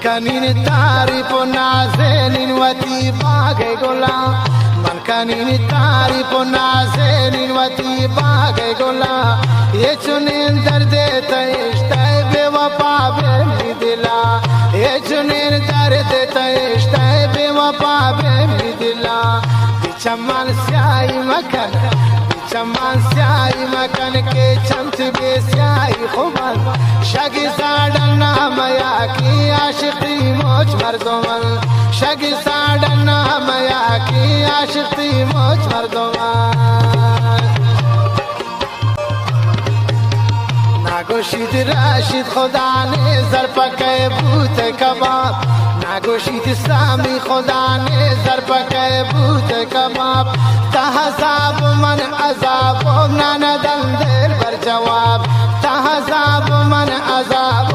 کنین تعریف و نازنین وطی باغ گلا من کنین تعریف و نازنین وطی باغ گلا یہ چنین درد تشتای بے وفا بے می دلا یہ چنین درد تشتای بے وفا بے می دلا چمن سیاہی مکن چمن سیاہی مکن کے چمچ بے سیاہی خوبن شگی ساڑن نامیا کی عاشقی موج مردمن شگی ساڑن نامیا کی عاشقی موج مردمن نگوشید راشد خدا نے زر پکے بوت کباب نگوشید سامی خدا نے زر پکے بوت کباب تحزاب من عذاب و ناندن دل بر جواب تحزاب من عذاب